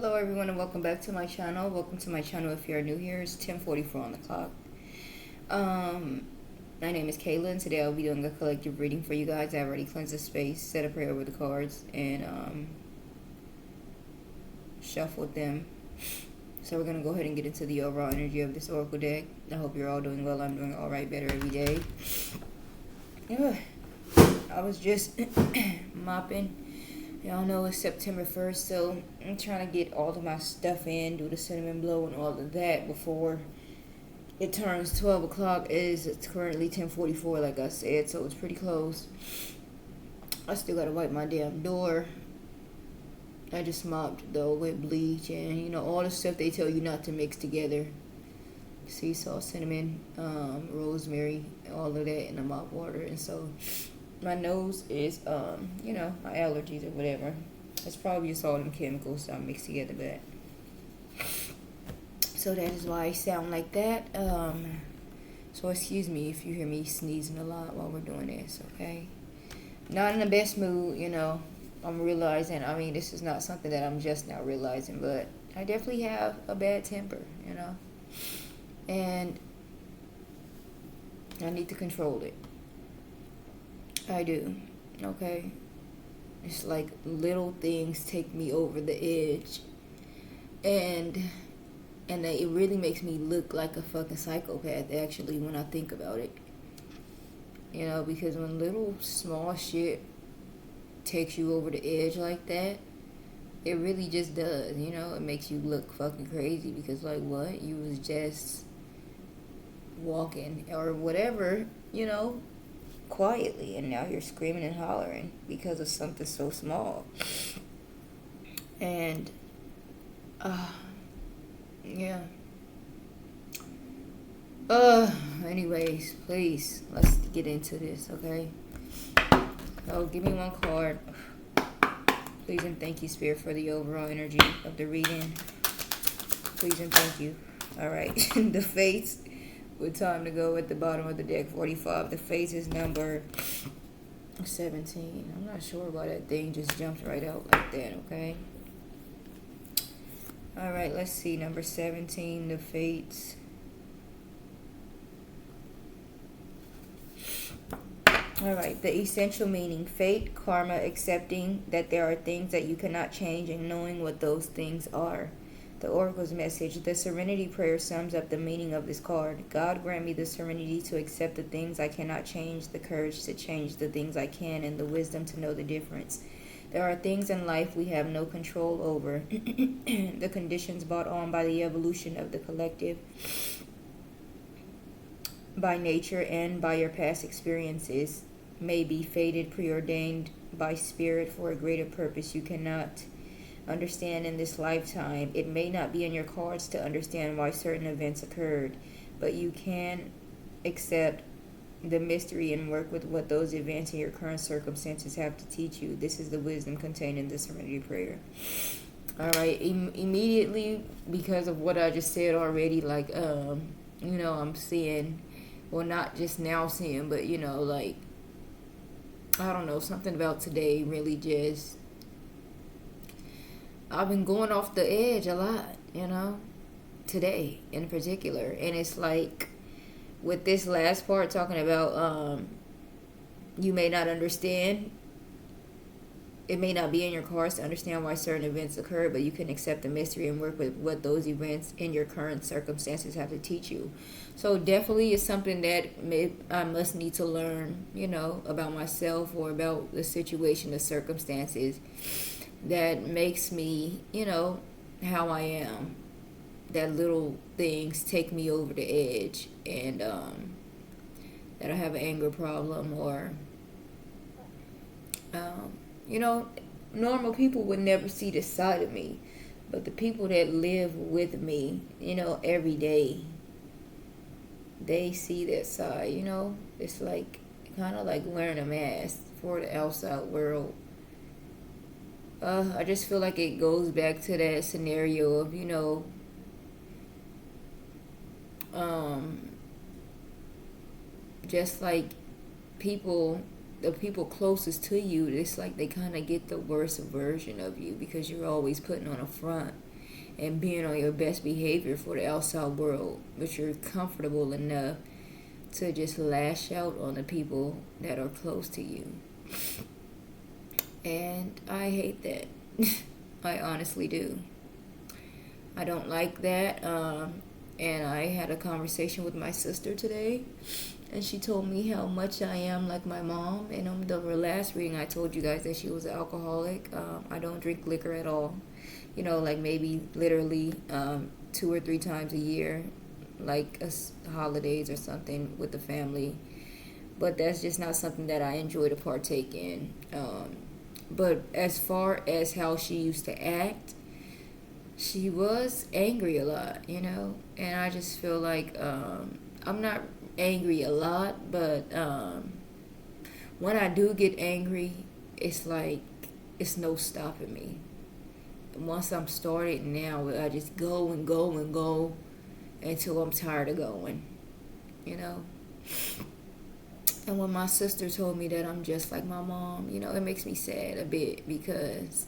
Hello everyone and welcome back to my channel. Welcome to my channel if you're new here. It's 10:44 on the clock. My name is Kayla and today I'll be doing a collective reading for you guys. I already cleansed the space, said a prayer over the cards, and shuffled them. So we're going to go ahead and get into the overall energy of this oracle deck. I hope you're all doing well. I'm doing alright, better every day. Yeah, I was just mopping. Y'all know it's September 1st, so I'm trying to get all of my stuff in, do the cinnamon blow and all of that before it turns 12 o'clock. It's currently 10:44, like I said, so it's pretty close. I still gotta wipe my damn door. I just mopped though with bleach and all the stuff they tell you not to mix together. Sea salt, cinnamon, rosemary, all of that in the mop water. And so my nose is my allergies or whatever. It's probably just all them chemicals that I mixed together, but so that is why I sound like that. So excuse me if you hear me sneezing a lot while we're doing this, okay? Not in the best mood, I'm realizing, this is not something that I'm just now realizing, but I definitely have a bad temper, and I need to control it. I do, okay? It's like little things take me over the edge, and it really makes me look like a fucking psychopath, actually, when I think about it. Because when little small shit takes you over the edge like that, it really just does, it makes you look fucking crazy, because like, what? You was just walking or whatever, quietly, and now you're screaming and hollering because of something so small. And yeah. Anyways, please, let's get into this, okay? Oh, give me one card, please, and thank you, Spirit, for the overall energy of the reading. Please and thank you. All right. The face with time to go at the bottom of the deck, 45. The face is number 17. I'm not sure why that thing just jumped right out like that, okay? All right, let's see. Number 17, the fates. All right, the essential meaning: fate, karma, accepting that there are things that you cannot change and knowing what those things are. The Oracle's message: the Serenity Prayer sums up the meaning of this card. God, grant me the serenity to accept the things I cannot change, the courage to change the things I can, and the wisdom to know the difference. There are things in life we have no control over. The conditions brought on by the evolution of the collective, by nature, and by your past experiences may be fated, preordained by spirit for a greater purpose you cannot understand in this lifetime. It may not be in your cards to understand why certain events occurred, but you can accept the mystery and work with what those events and your current circumstances have to teach you. This is the wisdom contained in the Serenity Prayer. All right, immediately, because of what I just said already, like, I'm seeing, well, not just now seeing, but, like, I don't know, something about today really just, I've been going off the edge a lot, today in particular. And it's like, with this last part talking about, you may not understand, it may not be in your cards to understand why certain events occur, but you can accept the mystery and work with what those events in your current circumstances have to teach you. So definitely it's something that I must need to learn, about myself or about the situation, the circumstances that makes me, how I am. That little things take me over the edge, and that I have an anger problem, or normal people would never see this side of me, but the people that live with me, every day, they see that side. It's like kind of like wearing a mask for the outside world. I just feel like it goes back to that scenario of, just like the people closest to you, it's like they kind of get the worst version of you because you're always putting on a front. and being on your best behavior for the outside world, but you're comfortable enough to just lash out on the people that are close to you. And I hate that. I honestly do. I don't like that. And I had a conversation with my sister today, and she told me how much I am like my mom. And on the last reading, I told you guys that she was an alcoholic. I don't drink liquor at all. Like maybe literally 2 or 3 times a year, like holidays or something with the family. But that's just not something that I enjoy to partake in. But as far as how she used to act, she was angry a lot, and I just feel like I'm not angry a lot, but when I do get angry, it's like it's no stopping me. Once I'm started now, I just go and go and go until I'm tired of going, And when my sister told me that I'm just like my mom, it makes me sad a bit, because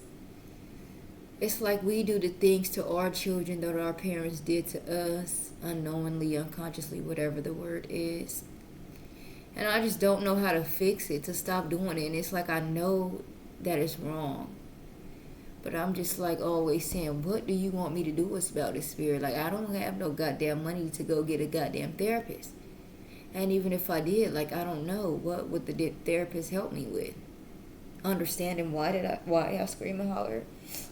it's like we do the things to our children that our parents did to us, unknowingly, unconsciously, whatever the word is. And I just don't know how to fix it, to stop doing it. And it's like I know that it's wrong. But I'm just like always saying, what do you want me to do about this, Spirit? Like, I don't have no goddamn money to go get a goddamn therapist. And even if I did, like, I don't know, what would the therapist help me with? Understanding why I scream and holler.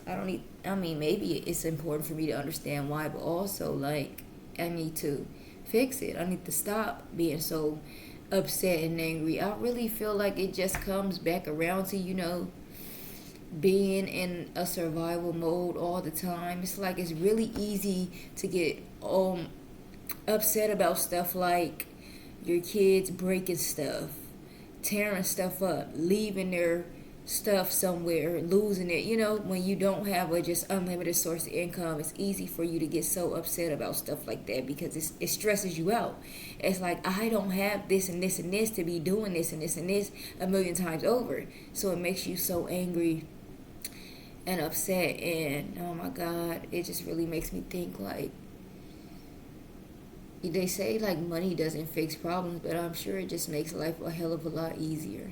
Maybe it's important for me to understand why, but also, like, I need to fix it. I need to stop being so upset and angry. I really feel like it just comes back around to, being in a survival mode all the time. It's like it's really easy to get upset about stuff like your kids breaking stuff, tearing stuff up, leaving their stuff somewhere, losing it. When you don't have a just unlimited source of income, it's easy for you to get so upset about stuff like that, because it stresses you out. It's like, I don't have this and this and this to be doing this and this and this a million times over. So it makes you so angry and upset, and oh my God, it just really makes me think, like, they say like money doesn't fix problems, but I'm sure it just makes life a hell of a lot easier.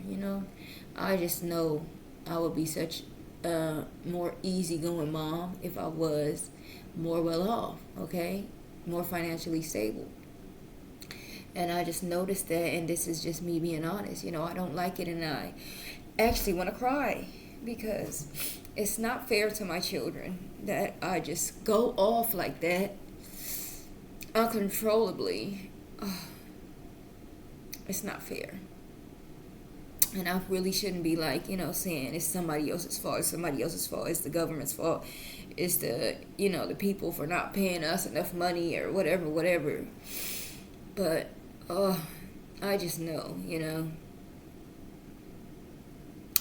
I just know I would be such a more easygoing mom if I was more well off, okay, more financially stable. And I just noticed that, and this is just me being honest. I don't like it, and I actually want to cry, because it's not fair to my children that I just go off like that uncontrollably. It's not fair. And I really shouldn't be like, saying it's somebody else's fault. It's somebody else's fault. It's the government's fault. It's the people for not paying us enough money or whatever. But, I just know,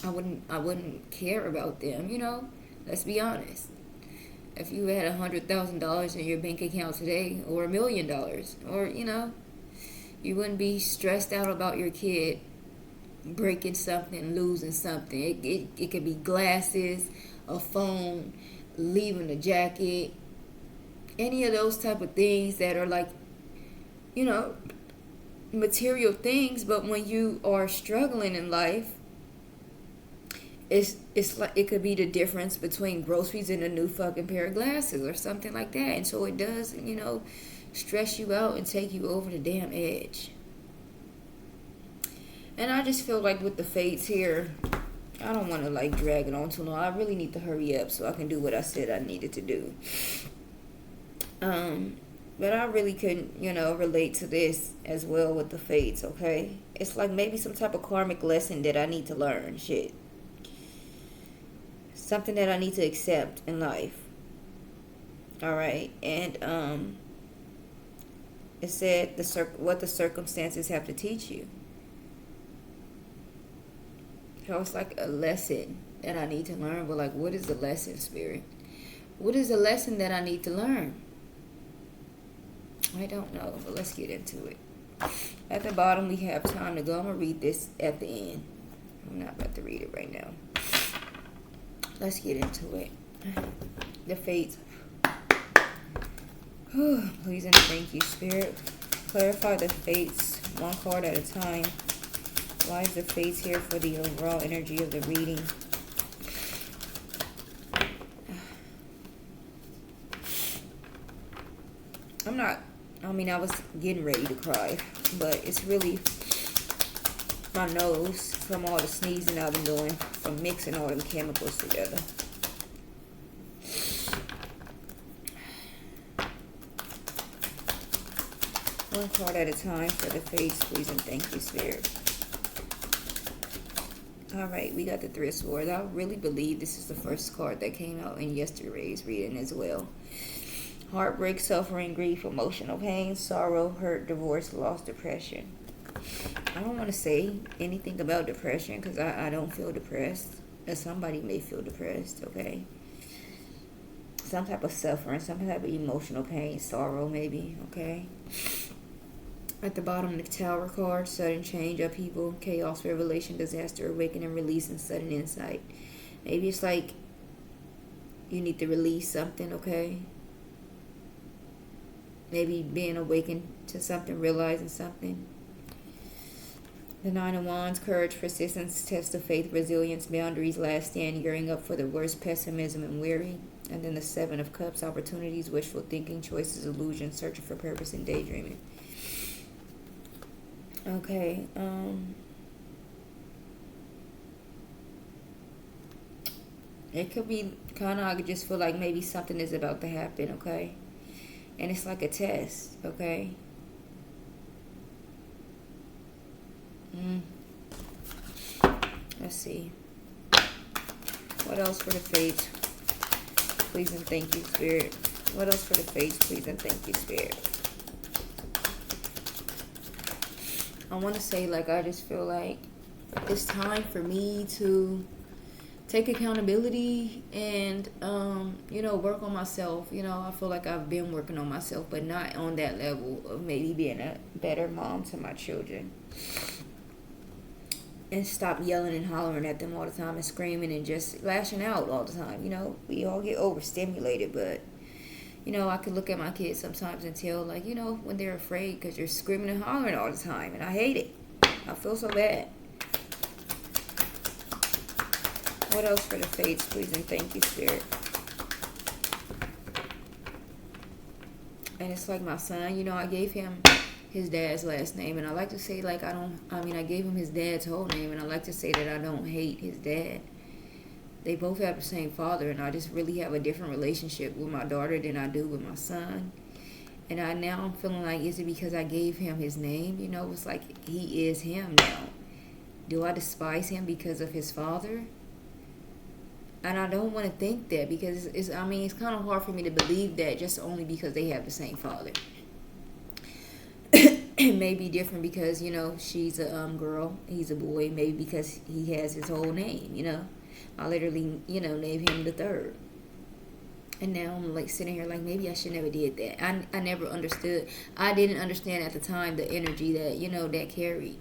I wouldn't care about them, Let's be honest. If you had $100,000 in your bank account today, or $1 million, or, you wouldn't be stressed out about your kid breaking something, losing something. It could be glasses, a phone, leaving a jacket, any of those type of things that are like, material things. But when you are struggling in life, it's like it could be the difference between groceries and a new fucking pair of glasses or something like that. And so it does, stress you out and take you over the damn edge. And I just feel like with the fates here, I don't want to like drag it on too long. I really need to hurry up so I can do what I said I needed to do. But I really couldn't, relate to this as well with the fates, okay? It's like maybe some type of karmic lesson that I need to learn, shit. Something that I need to accept in life. Alright, and it said what the circumstances have to teach you. So it's like a lesson that I need to learn, but like, what is the lesson, Spirit? What is the lesson that I need to learn? I don't know, but let's get into it. At the bottom, we have time to go. I'm going to read this at the end. I'm not about to read it right now. Let's get into it. The fates. Please and thank you, Spirit. Clarify the fates, one card at a time. Why is the fates here for the overall energy of the reading? I was getting ready to cry, but it's really my nose from all the sneezing I've been doing from mixing all them chemicals together. One card at a time for the fates, please and thank you, Spirit. Alright, we got the Three of Swords. I really believe this is the first card that came out in yesterday's reading as well. Heartbreak, suffering, grief, emotional pain, sorrow, hurt, divorce, loss, depression. I don't want to say anything about depression because I don't feel depressed. Or somebody may feel depressed, okay? Some type of suffering, some type of emotional pain, sorrow maybe, okay? At the bottom, the Tower card, sudden change, upheaval, chaos, revelation, disaster, awakening, release, and sudden insight. Maybe it's like you need to release something, okay? Maybe being awakened to something, realizing something. The Nine of Wands, courage, persistence, test of faith, resilience, boundaries, last stand, gearing up for the worst, pessimism, and weary. And then the Seven of Cups, opportunities, wishful thinking, choices, illusions, searching for purpose, and daydreaming. Okay, it could be kind of, I could just feel like maybe something is about to happen, okay? And it's like a test, okay? Let's see. What else for the fates? Please and thank you, Spirit. What else for the fates? Please and thank you, Spirit. I want to say, like, I just feel like it's time for me to take accountability and, work on myself. I feel like I've been working on myself, but not on that level of maybe being a better mom to my children. And stop yelling and hollering at them all the time and screaming and just lashing out all the time. We all get overstimulated, but, I could look at my kids sometimes and tell, like, when they're afraid because you're screaming and hollering all the time. And I hate it. I feel so bad. What else for the fates, please, and thank you, Spirit. And it's like my son, I gave him his dad's last name. And I like to say, like, I gave him his dad's whole name. And I like to say that I don't hate his dad. They both have the same father. And I just really have a different relationship with my daughter than I do with my son. And I'm feeling like, is it because I gave him his name? It's like he is him now. Do I despise him because of his father? And I don't want to think that because it's kind of hard for me to believe that just only because they have the same father. It may be different because, she's a girl, he's a boy, maybe because he has his whole name, I literally, named him the third. And now I'm like sitting here like maybe I should never did that. I never understood. I didn't understand at the time the energy that, that carried,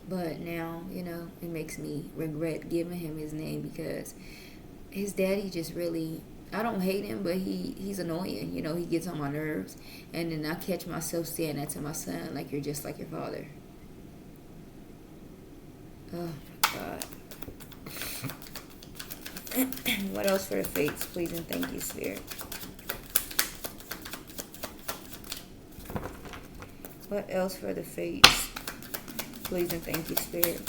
But now, it makes me regret giving him his name because his daddy just really, I don't hate him, but he's annoying. He gets on my nerves. And then I catch myself saying that to my son, like, you're just like your father. Oh, my God. What else for the fates, please, and thank you, Spirit. What else for the fates? Please and thank you, Spirit.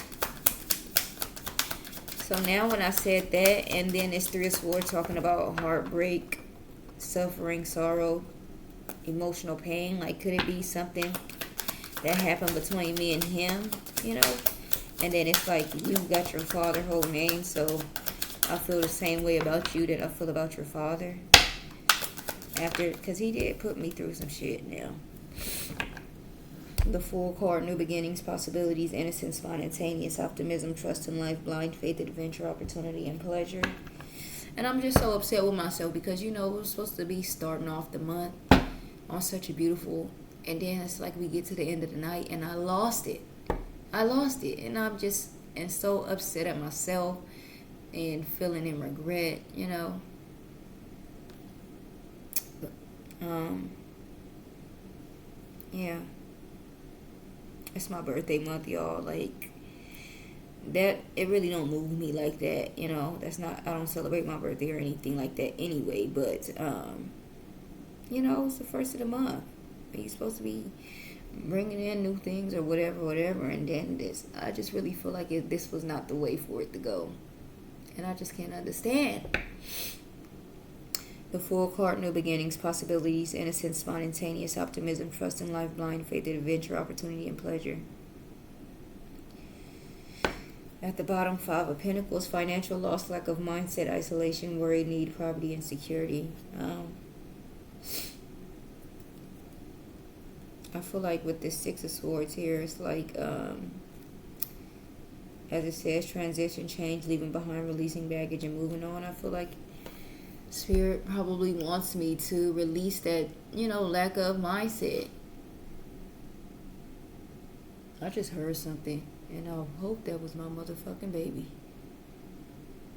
So now when I said that, and then it's Three of Swords talking about heartbreak, suffering, sorrow, emotional pain. Like, could it be something that happened between me and him, And then it's like, you got your father whole name, so I feel the same way about you that I feel about your father. Because he did put me through some shit now. The Fool card, new beginnings, possibilities, innocence, spontaneous optimism, trust in life, blind faith, adventure, opportunity, and pleasure. And I'm just so upset with myself because, we're supposed to be starting off the month on such a beautiful, and then it's like we get to the end of the night and I lost it. And I'm just so upset at myself and feeling in regret, Um, yeah. It's my birthday month, y'all. Like, that, it really don't move me like that, that's not, I don't celebrate my birthday or anything like that anyway, but it's the first of the month. Are you supposed to be bringing in new things or whatever, and then this, I just really feel like this was not the way for it to go, and I just can't understand. The Fool card: new beginnings, possibilities, innocence, spontaneous optimism, trust in life, blind faith, adventure, opportunity, and pleasure. At the bottom, Five of Pentacles: financial loss, lack of mindset, isolation, worry, need, poverty, insecurity. I feel like with this Six of Swords here, it's like, as it says, transition, change, leaving behind, releasing baggage, and moving on. I feel like Spirit probably wants me to release that, lack of mindset. I just heard something, and I hope that was my motherfucking baby.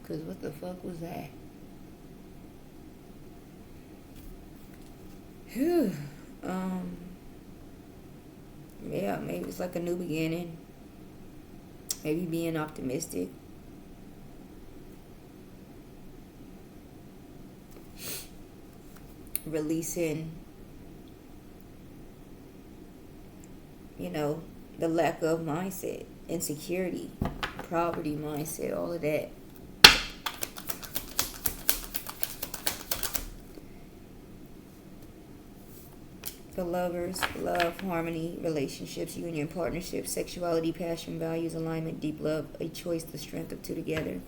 Because what the fuck was that? Whew. Yeah, maybe it's like a new beginning. Maybe being optimistic. Releasing, the lack of mindset, insecurity, poverty mindset, all of that. The Lovers: love, harmony, relationships, union, partnerships, sexuality, passion, values, alignment, deep love, a choice, the strength of two together.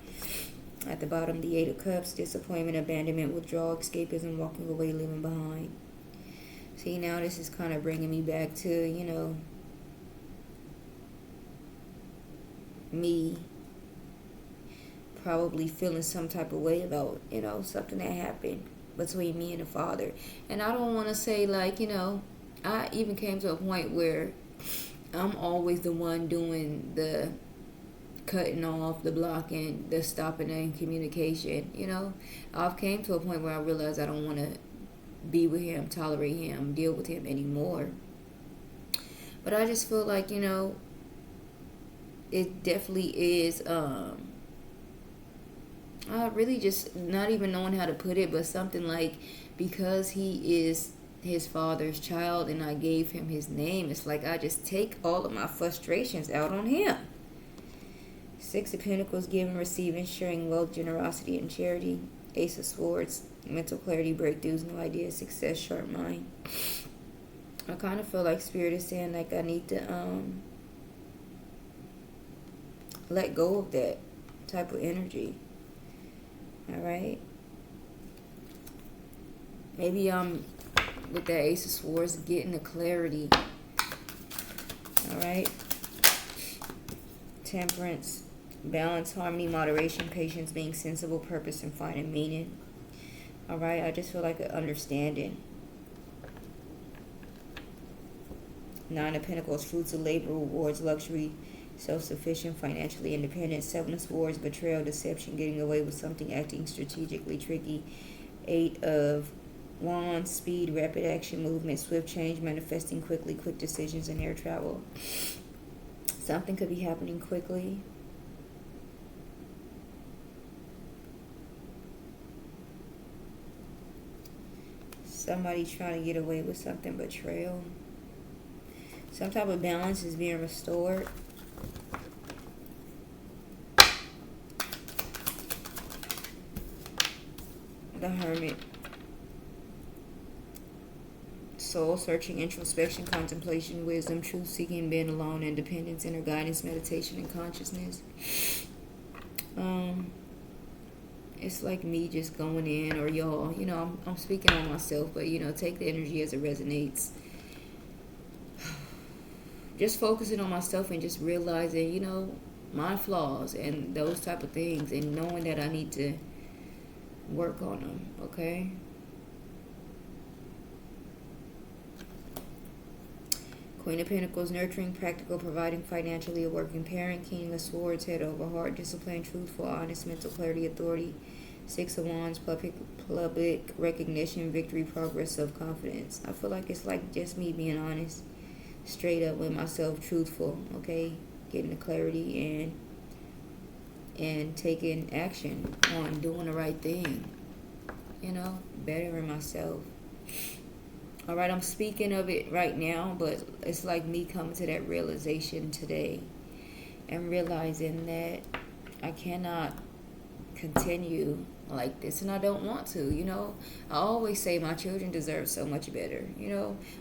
At the bottom, the Eight of Cups: disappointment, abandonment, withdrawal, escapism, walking away, leaving behind. See, now this is kind of bringing me back to, me probably feeling some type of way about, something that happened between me and the father. And I don't want to say, like, I even came to a point where I'm always the one doing the cutting off, the blocking, the stopping in communication. I've came to a point where I realized I don't want to be with him, tolerate him, deal with him anymore. But I just feel like, it definitely is, I really just not even knowing how to put it, but something like, because he is his father's child and I gave him his name, it's like I just take all of my frustrations out on him. Six of Pentacles: giving, receiving, sharing wealth, generosity, and charity. Ace of Swords: mental clarity, breakthroughs, new ideas, success, sharp mind. I kind of feel like Spirit is saying, like, I need to let go of that type of energy. Alright? Maybe I'm, with that Ace of Swords, getting the clarity. Alright? Temperance: balance, harmony, moderation, patience, being sensible, purpose, and finding meaning. Alright? I just feel like an understanding. Nine of Pentacles: fruits of labor, rewards, luxury, self-sufficient, financially independent. Seven of Swords: betrayal, deception, getting away with something, acting strategically, tricky. Eight of Wands: speed, rapid action, movement, swift change, manifesting quickly, quick decisions, and air travel. Something could be happening quickly. Somebody trying to get away with something, betrayal. Some type of balance is being restored. The Hermit: soul searching, introspection, contemplation, wisdom, truth seeking, being alone, independence, inner guidance, meditation, and consciousness. It's like me just going in, or y'all, I'm speaking on myself, but take the energy as it resonates. Just focusing on myself and just realizing, my flaws and those type of things, and knowing that I need to work on them, okay? Queen of Pentacles: nurturing, practical, providing financially, a working parent. King of Swords: head over heart, discipline, truthful, honest, mental clarity, authority, Six of Wands, public recognition, victory, progress, self-confidence. I feel like it's like just me being honest, straight up with myself, truthful, okay? Getting the clarity and taking action on doing the right thing. Bettering myself. All right, I'm speaking of it right now, but it's like me coming to that realization today and realizing that I cannot continue like this, and I don't want to. I always say my children deserve so much better.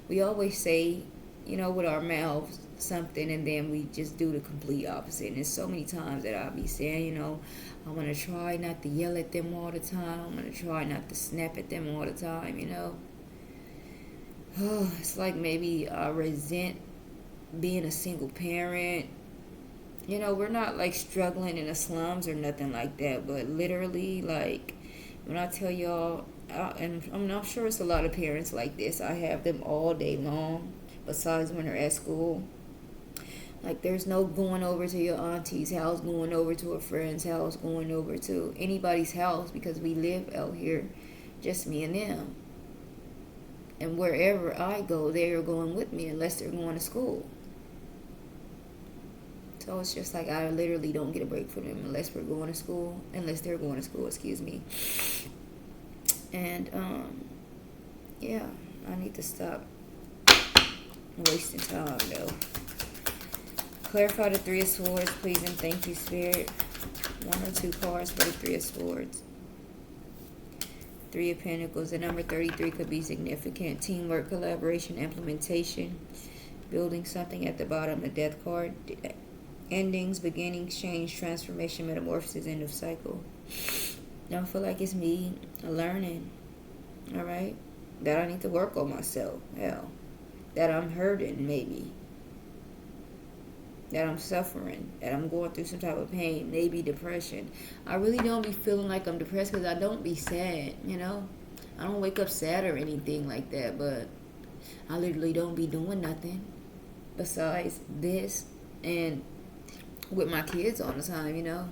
We always say, with our mouths something, and then we just do the complete opposite. And there's so many times that I'll be saying, I'm going to try not to yell at them all the time. I'm going to try not to snap at them all the time, Oh, it's like maybe I resent being a single parent. We're not like struggling in the slums or nothing like that, but literally, like, when I tell y'all, and I'm sure it's a lot of parents like this, I have them all day long, besides when they're at school. Like, there's no going over to your auntie's house, going over to a friend's house, going over to anybody's house, because we live out here, just me and them. And wherever I go, they are going with me unless they're going to school. So it's just like I literally don't get a break from them unless they're going to school, excuse me. And, yeah, I need to stop wasting time, though. Clarify the Three of Swords, please, and thank you, Spirit. One or two cards for the Three of Swords. Three of Pentacles. The number 33 could be significant. Teamwork, collaboration, implementation. Building something at the bottom. The Death card. Endings, beginnings, change, transformation, metamorphosis, end of cycle. Don't feel like it's me learning. Alright? That I need to work on myself. Hell. That I'm hurting, maybe. That I'm suffering, that I'm going through some type of pain, maybe depression. I really don't be feeling like I'm depressed because I don't be sad, I don't wake up sad or anything like that, but I literally don't be doing nothing besides this and with my kids all the time,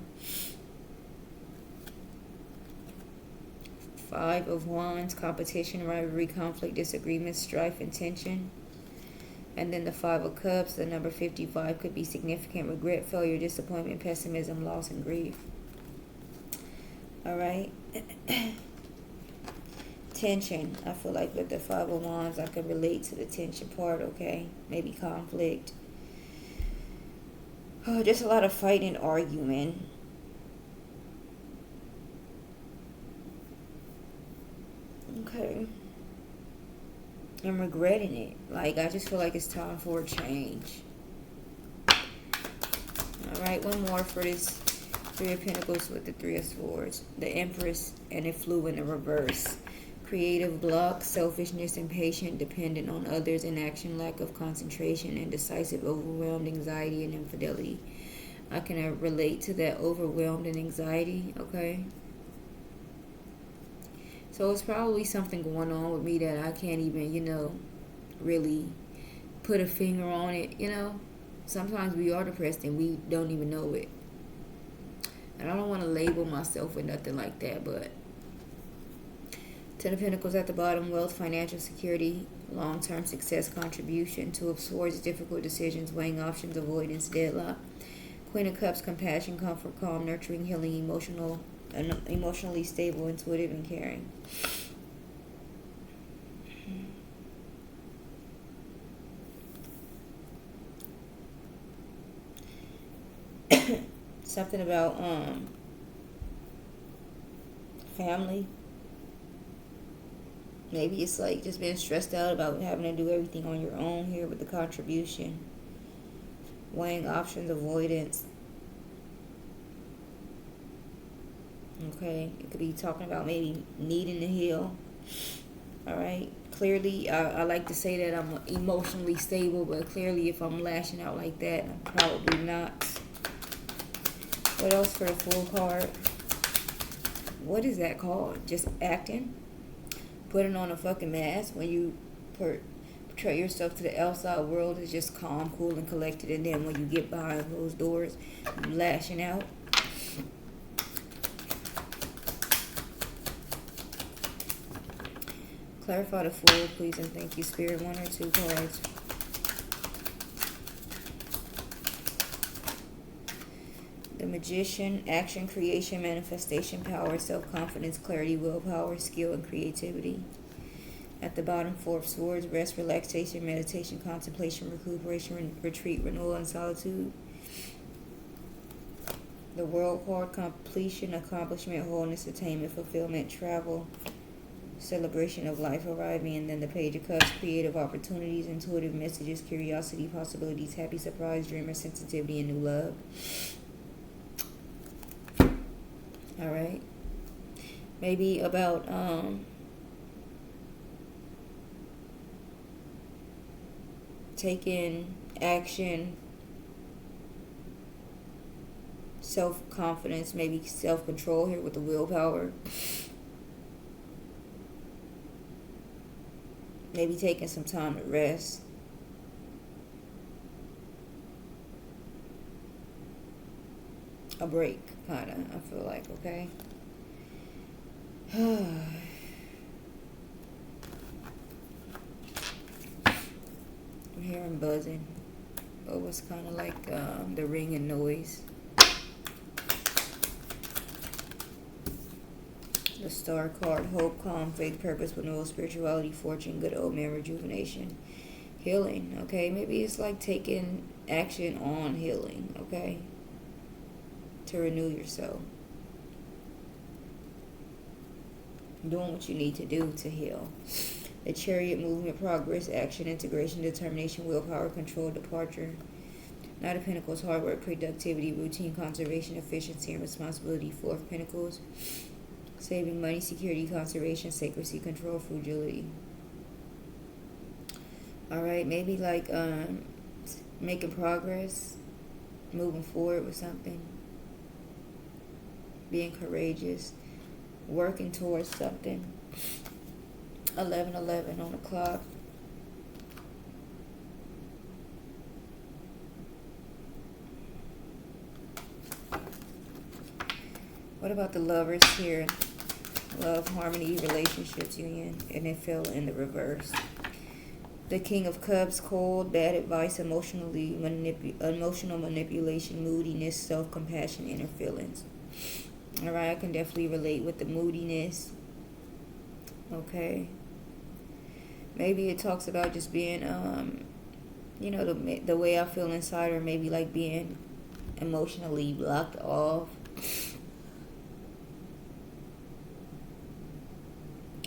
Five of Wands, competition, rivalry, conflict, disagreement, strife, and tension. And then the Five of Cups, the number 55, could be significant regret, failure, disappointment, pessimism, loss, and grief. All right. Tension. I feel like with the Five of Wands, I could relate to the tension part, okay? Maybe conflict. Oh, just a lot of fighting and arguing. Okay. I'm regretting it. Like, I just feel like it's time for a change. Alright, one more for this Three of Pentacles with the Three of Swords. The Empress, and it flew in the reverse. Creative block, selfishness, impatient, dependent on others, inaction, lack of concentration, indecisive, overwhelmed, anxiety, and infidelity. I can relate to that overwhelmed and anxiety, okay? So it's probably something going on with me that I can't even, really put a finger on it, Sometimes we are depressed and we don't even know it. And I don't want to label myself with nothing like that, but Ten of Pentacles at the bottom, wealth, financial security, long-term success, contribution. Two of Swords, difficult decisions, weighing options, avoidance, deadlock. Queen of Cups, compassion, comfort, calm, nurturing, healing, emotionally stable, intuitive, and caring. Something about family. Maybe it's like just being stressed out about having to do everything on your own here with the contribution. Weighing options, avoidance. Okay, it could be talking about maybe needing to heal. Alright, clearly, I like to say that I'm emotionally stable, but clearly if I'm lashing out like that, I'm probably not. What else for the full card? What is that called? Just acting? Putting on a fucking mask when you portray yourself to the outside world is just calm, cool, and collected, and then when you get behind those doors, you lashing out. Clarify the Fool, please, and thank you, Spirit. 1 or 2 cards. The Magician, action, creation, manifestation, power, self-confidence, clarity, willpower, skill, and creativity. At the bottom, 4 of Swords, rest, relaxation, meditation, contemplation, recuperation, retreat, renewal, and solitude. The World card, completion, accomplishment, wholeness, attainment, fulfillment, travel, celebration of life, arriving. And then the Page of Cups, creative opportunities, intuitive messages, curiosity, possibilities, happy surprise, dreamer, sensitivity, and new love. All right. Maybe about taking action, self-confidence, maybe self-control here with the willpower. Maybe taking some time to rest. A break, kind of, I feel like, okay? I'm hearing buzzing. Oh, it's kind of like the ringing noise. The Star card, hope, calm, faith, purpose, renewal, spirituality, fortune, good old man, rejuvenation, healing, okay? Maybe it's like taking action on healing, okay? To renew yourself. Doing what you need to do to heal. The Chariot, movement, progress, action, integration, determination, willpower, control, departure. Knight of Pentacles, hard work, productivity, routine, conservation, efficiency, and responsibility. 4 of Pentacles, saving money, security, conservation, sacredcy, control, fragility. Alright, maybe like making progress, moving forward with something. Being courageous, working towards something. 11:11 on the clock. What about the Lovers here? Love, harmony, relationships, union, and it fell in the reverse. The King of Cups, cold, bad advice, emotional manipulation, moodiness, self-compassion, inner feelings. Alright, I can definitely relate with the moodiness. Okay. Maybe it talks about just being, you know, the way I feel inside, or maybe like being emotionally blocked off.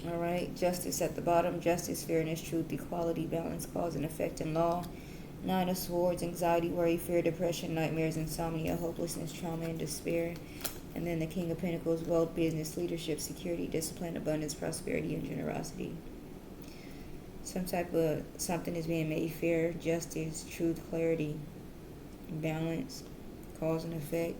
Alright, justice at the bottom. Justice, fairness, truth, equality, balance, cause and effect, and law. 9 of Swords, anxiety, worry, fear, depression, nightmares, insomnia, hopelessness, trauma, and despair. And then the King of Pentacles, wealth, business, leadership, security, discipline, abundance, prosperity, and generosity. Some type of something is being made fair, justice, truth, clarity, balance, cause and effect.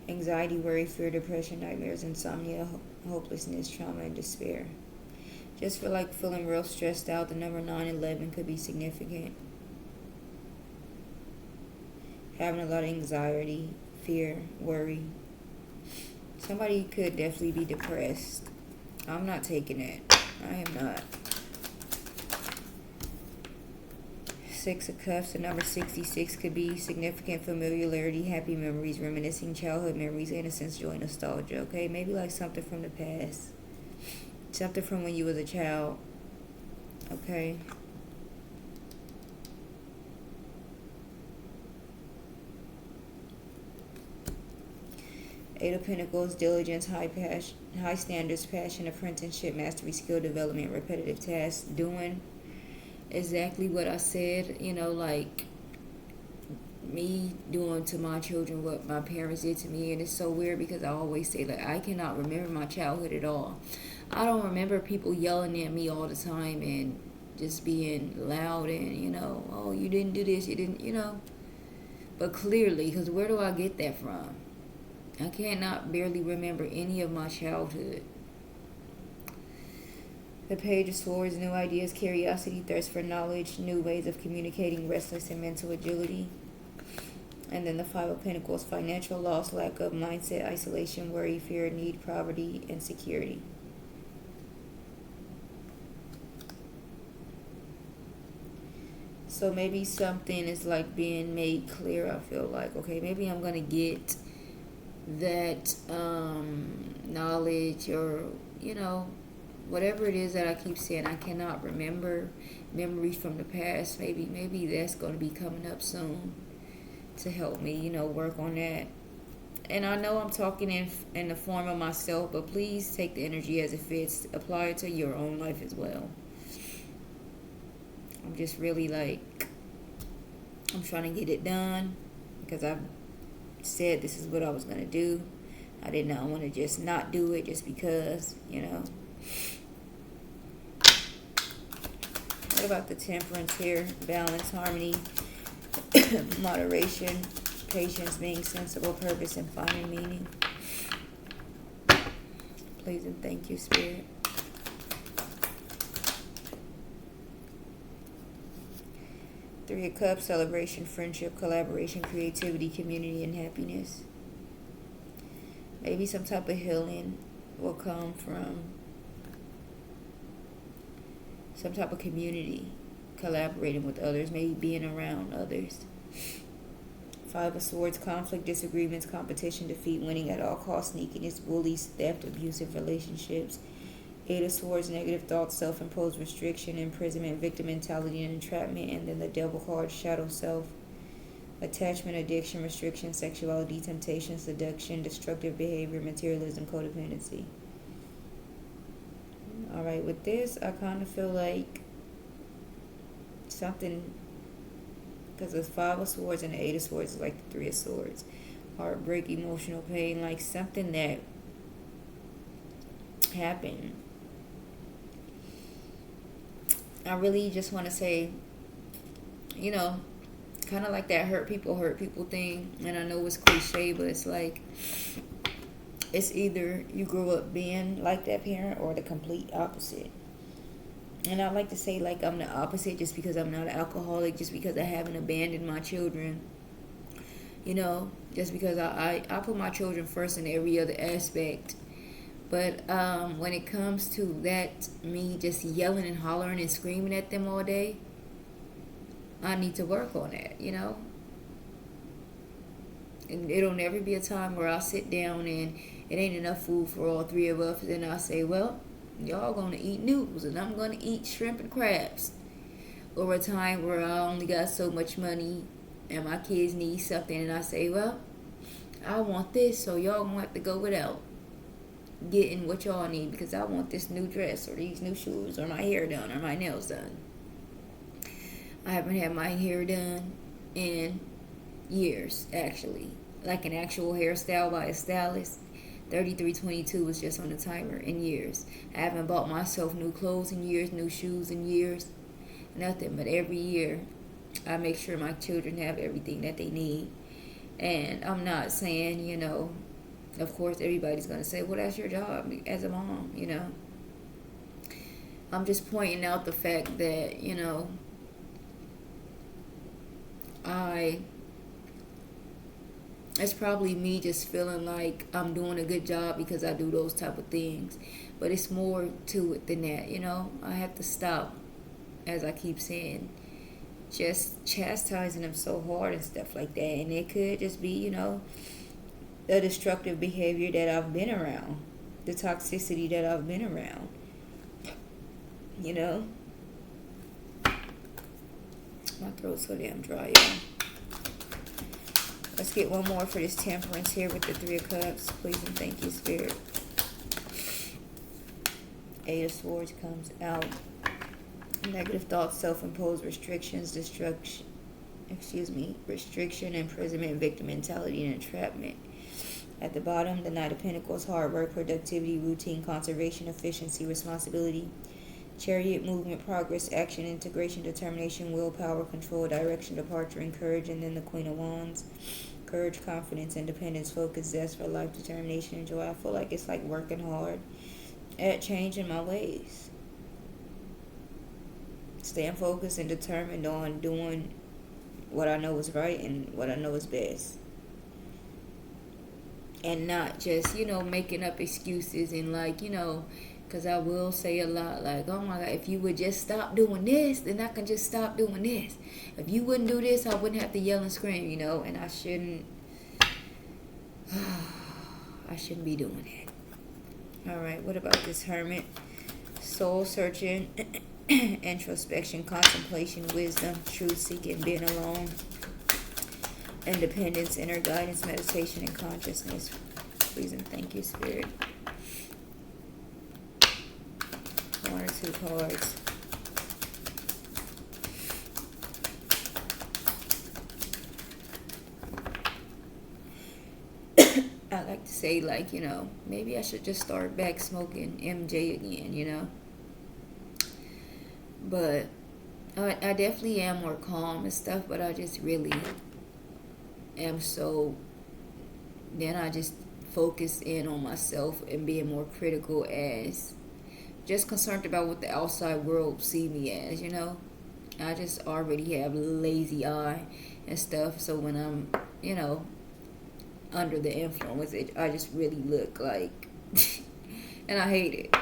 Anxiety, worry, fear, depression, nightmares, insomnia, hopelessness, trauma, and despair. Just for like feeling real stressed out, the number 911 could be significant. Having a lot of anxiety, fear, worry. Somebody could definitely be depressed. I'm not taking it. I am not. 6 of Cups, the number 66 could be significant familiarity, happy memories, reminiscing childhood memories, innocence, joy, nostalgia. Okay, maybe like something from the past. Something from when you was a child. Okay. Eight of Pentacles, diligence, high standards, passion, apprenticeship, mastery, skill development, repetitive tasks, doing exactly what I said, you know, like me doing to my children what my parents did to me. And it's so weird because I always say, like, I cannot remember my childhood at all. I don't remember people yelling at me all the time and just being loud and, you know, oh, you didn't do this, you didn't, you know. But clearly, because where do I get that from? I cannot barely remember any of my childhood. The Page of Swords, new ideas, curiosity, thirst for knowledge, new ways of communicating, restless and mental agility. And then the Five of Pentacles, financial loss, lack of mindset, isolation, worry, fear, need, poverty, insecurity. So maybe something is like being made clear. I feel like, okay, maybe I'm going to get that knowledge, or, whatever it is that I keep saying I cannot remember, memories from the past. Maybe that's going to be coming up soon to help me, work on that. And I know I'm talking in the form of myself, but please take the energy as it fits. Apply it to your own life as well. I'm just really I'm trying to get it done because I've said this is what I was going to do. I did not want to just not do it just because, What about the Temperance here? Balance, harmony, moderation, patience, being sensible, purpose, and finding meaning. Please and thank you, Spirit. Three of Cups, celebration, friendship, collaboration, creativity, community, and happiness. Maybe some type of healing will come from some type of community, collaborating with others, maybe being around others. Five of Swords, conflict, disagreements, competition, defeat, winning at all costs, sneakiness, bullies, theft, abusive relationships. Eight of Swords, negative thoughts, self-imposed restriction, imprisonment, victim mentality, and entrapment. And then the Devil card, shadow self, attachment, addiction, restriction, sexuality, temptation, seduction, destructive behavior, materialism, codependency. Alright, with this, I kind of feel like something, because the Five of Swords and the Eight of Swords is like the Three of Swords. Heartbreak, emotional pain, like something that happened. I really just want to say, kind of like that hurt people thing. And I know it's cliche, but it's like, it's either you grew up being like that parent or the complete opposite. And I like to say like I'm the opposite just because I'm not an alcoholic, just because I haven't abandoned my children. Just because I put my children first in every other aspect. But when it comes to that, me just yelling and hollering and screaming at them all day, I need to work on that, And it'll never be a time where I'll sit down and it ain't enough food for all three of us. And I'll say, well, y'all gonna eat noodles and I'm gonna eat shrimp and crabs. Or a time where I only got so much money and my kids need something and I say, well, I want this, so y'all gonna have to go without getting what y'all need because I want this new dress or these new shoes or my hair done or my nails done. I haven't had my hair done in years, actually. Like an actual hairstyle by a stylist. 3322 was just on the timer in years. I haven't bought myself new clothes in years, new shoes in years. Nothing, but every year I make sure my children have everything that they need. And I'm not saying, of course, everybody's going to say, well, that's your job as a mom, I'm just pointing out the fact that, it's probably me just feeling like I'm doing a good job because I do those type of things. But it's more to it than that, I have to stop, as I keep saying, just chastising them so hard and stuff like that. And it could just be, the destructive behavior that I've been around, the toxicity that I've been around, My throat's so damn dry, y'all. Let's get one more for this Temperance here with the Three of Cups. Please and thank you, Spirit. Eight of Swords comes out. Negative thoughts, self-imposed restrictions, restriction, imprisonment, victim mentality, and entrapment. At the bottom, the Knight of Pentacles, hard work, productivity, routine, conservation, efficiency, responsibility. Chariot, movement, progress, action, integration, determination, willpower, control, direction, departure, and courage. And then the Queen of Wands. Courage, confidence, independence, focus, zest for life, determination, and joy. I feel like it's like working hard at changing my ways. Staying focused and determined on doing what I know is right and what I know is best. And not just, making up excuses and like, because I will say a lot like, oh my God, if you would just stop doing this, then I can just stop doing this. If you wouldn't do this, I wouldn't have to yell and scream, and I shouldn't. I shouldn't be doing that. All right, what about this Hermit? Soul searching, introspection, contemplation, wisdom, truth seeking, being alone, independence, inner guidance, meditation, and consciousness. Please and thank you, Spirit. 1 or 2 cards. I like to say, like, maybe I should just start back smoking MJ again, But I definitely am more calm and stuff, but I just really am so. Then I just focus in on myself and being more critical, as just concerned about what the outside world see me as, I just already have lazy eye and stuff, so when I'm, under the influence, I just really look like, and I hate it,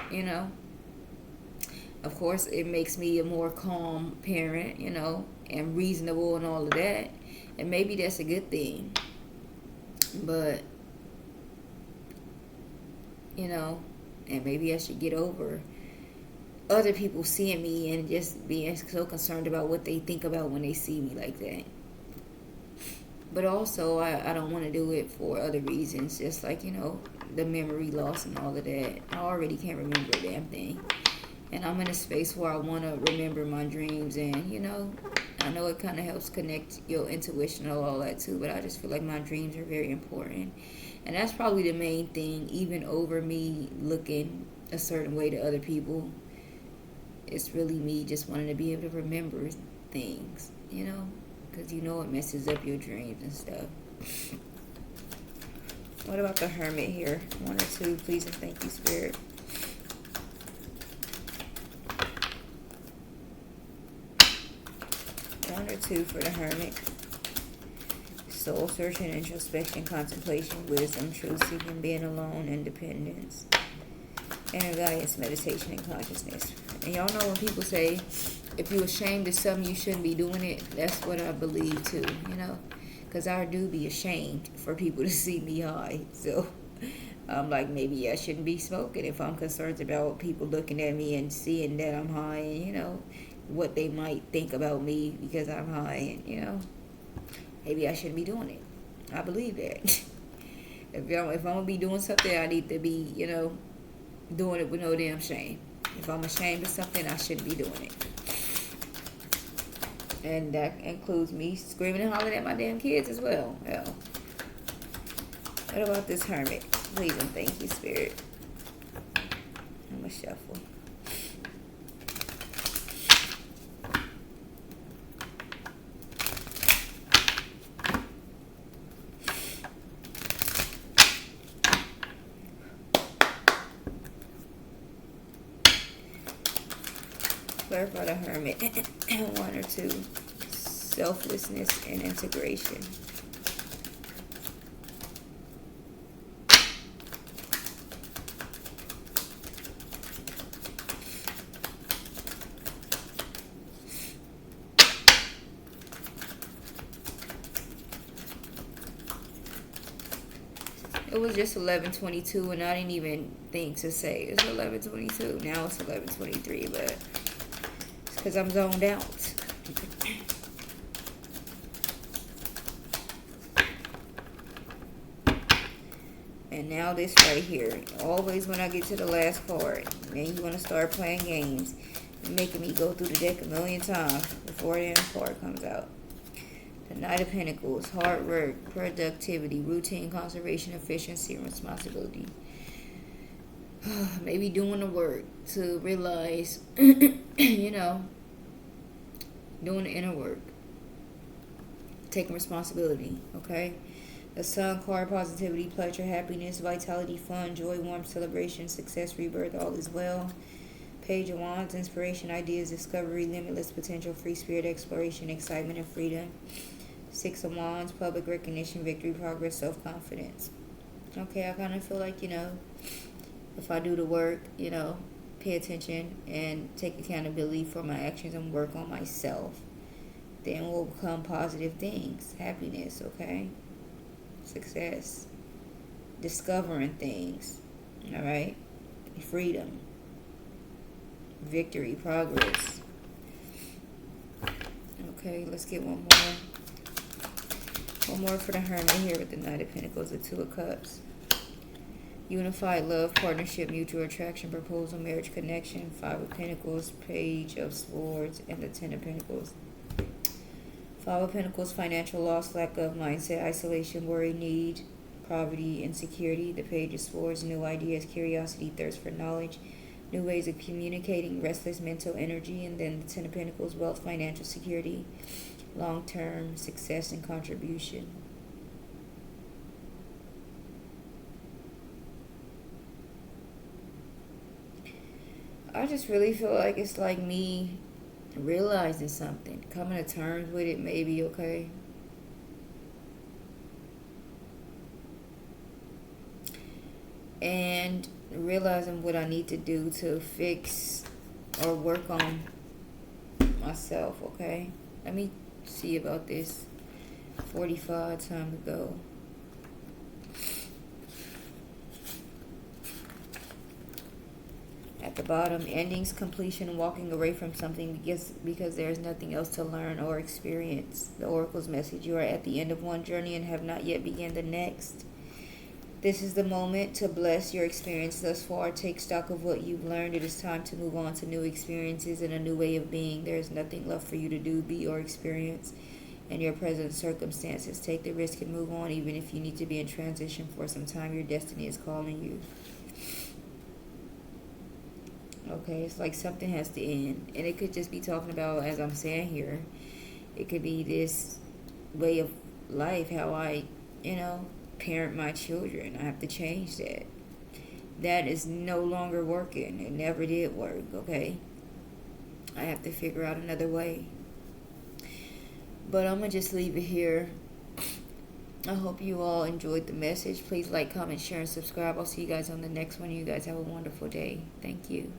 Of course, it makes me a more calm parent, and reasonable and all of that, and maybe that's a good thing, but, and maybe I should get over other people seeing me and just being so concerned about what they think about when they see me like that. But also, I don't want to do it for other reasons, just like, the memory loss and all of that. I already can't remember a damn thing. And I'm in a space where I want to remember my dreams, and, I know it kind of helps connect your intuition and all that too, but I just feel like my dreams are very important. And that's probably the main thing, even over me looking a certain way to other people. It's really me just wanting to be able to remember things, because it messes up your dreams and stuff. What about the Hermit here? 1 or 2, please and thank you, Spirit. One or 2 for the Hermit. Soul searching, introspection, contemplation, wisdom, truth seeking, being alone, independence, inner guidance, meditation, and consciousness. And y'all know when people say, if you're ashamed of something, you shouldn't be doing it. That's what I believe too, because I do be ashamed for people to see me high. So I'm like, maybe I shouldn't be smoking if I'm concerned about people looking at me and seeing that I'm high, and what they might think about me because I'm high, and maybe I shouldn't be doing it. I believe that. If I'm gonna be doing something, I need to be, doing it with no damn shame. If I'm ashamed of something, I shouldn't be doing it. And that includes me screaming and hollering at my damn kids as well. Hell. What about this Hermit? Please and thank you, Spirit. I'm gonna shuffle. Clarify the Hermit. 1 or 2. Selflessness and integration. It was just 11:22, and I didn't even think to say it's 11:22. Now it's 11:23, but because I'm zoned out. And now this right here. Always when I get to the last card, then you want to start playing games. You're making me go through the deck a million times before the end card comes out. The Knight of Pentacles. Hard work, productivity, routine, conservation, efficiency, and responsibility. Maybe doing the work to realize, doing the inner work, taking responsibility, okay? The Sun card, positivity, pleasure, happiness, vitality, fun, joy, warmth, celebration, success, rebirth, all is well. Page of Wands, inspiration, ideas, discovery, limitless potential, free spirit, exploration, excitement, and freedom. Six of Wands, public recognition, victory, progress, self-confidence. Okay, I kind of feel like, if I do the work, pay attention and take accountability for my actions and work on myself, then will come positive things. Happiness, okay? Success. Discovering things. All right? Freedom. Victory, progress. Okay, let's get one more. One more for the Hermit here with the Knight of Pentacles, the Two of Cups. Unified love, partnership, mutual attraction, proposal, marriage, connection. Five of Pentacles, Page of Swords, and the Ten of Pentacles. Five of Pentacles, financial loss, lack of mindset, isolation, worry, need, poverty, insecurity. The Page of Swords, new ideas, curiosity, thirst for knowledge, new ways of communicating, restless mental energy. And then the Ten of Pentacles, wealth, financial security, long-term success and contribution. I just really feel like it's like me realizing something, coming to terms with it, maybe, okay? And realizing what I need to do to fix or work on myself, okay? Let me see about this. 45, time to go. At the bottom, endings, completion, walking away from something because there is nothing else to learn or experience. The Oracle's message: you are at the end of one journey and have not yet begun the next. This is the moment to bless your experience thus far. Take stock of what you've learned. It is time to move on to new experiences and a new way of being. There is nothing left for you to do, be, or experience in your present circumstances. Take the risk and move on, even if you need to be in transition for some time. Your destiny is calling you. Okay, it's like something has to end. And it could just be talking about, as I'm saying here, it could be this way of life, how I, parent my children. I have to change that. That is no longer working. It never did work, okay? I have to figure out another way. But I'm going to just leave it here. I hope you all enjoyed the message. Please like, comment, share, and subscribe. I'll see you guys on the next one. You guys have a wonderful day. Thank you.